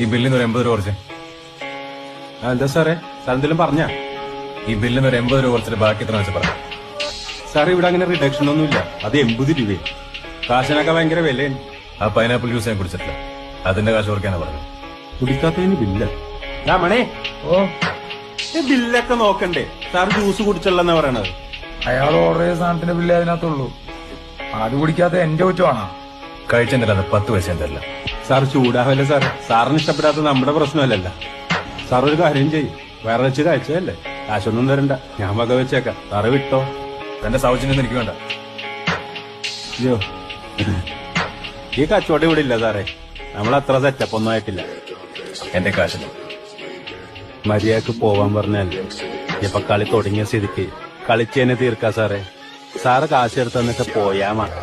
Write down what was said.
ഈ ബില്ലിന് ഒരു 80 രൂപ കുറച്ച്. എന്താ സാറേ, സാർ എന്തെങ്കിലും പറഞ്ഞാ? ഈ ബില്ലിന് ഒരു 80 രൂപ കുറച്ചിട്ട് ബാക്കി എത്ര വെച്ച് പറയാം. സാർ ഇവിടെ അങ്ങനെ റിഡക്ഷൻ ഒന്നുമില്ല. അത് 80 രൂപയും. കാശിനൊക്കെ ഭയങ്കര വിലയാണ്. ആ പൈനാപ്പിൾ ജ്യൂസ് ഞാൻ കുടിച്ചിട്ടില്ല, അതിന്റെ കാശ് ഓർക്കാനാ പറഞ്ഞു. കുടിക്കാത്തതിന് ബില്ല. മണേ, ബില്ലൊക്കെ നോക്കണ്ടേ? സാർ ജ്യൂസ് കുടിച്ചല്ലെന്നാ പറയണത്. അയാൾ ഓർഡർ ചെയ്ത സാധനത്തിന്റെ ബില്ല് അതിനകത്തുള്ളൂ. അത് കുടിക്കാത്ത എന്റെ കുറ്റമാണോ? കഴിച്ചെന്നില്ല, അത് 10 പൈസ തരില്ല. സാർ ചൂടാവല്ലേ സാർ? സാറിന് ഇഷ്ടപ്പെടാത്ത നമ്മുടെ പ്രശ്നമല്ലല്ല. സാർ ഒരു കാര്യം ചെയ്യും, വേറെ വെച്ച് കഴിച്ചതല്ലേ, കാശൊന്നും തരണ്ട, ഞാൻ വക വെച്ചേക്കാം. സാറ് വിട്ടോ. എന്റെ സൗജന്യം എനിക്ക് വേണ്ട. അയ്യോ, ഈ കച്ചവടം ഇവിടെ ഇല്ല സാറേ. നമ്മളത്ര സെറ്റപ്പ് ഒന്നും ആയിട്ടില്ല. എന്റെ കാശില്ല. മര്യാദക്ക് പോവാൻ പറഞ്ഞാൽ ഇപ്പൊ കളി തുടങ്ങിയ സ്ഥിതിക്ക് കളിച്ചതിനെ തീർക്കാ സാറേ. സാറ് കാശ് എടുത്ത് തന്നിട്ട് പോയാ മതി.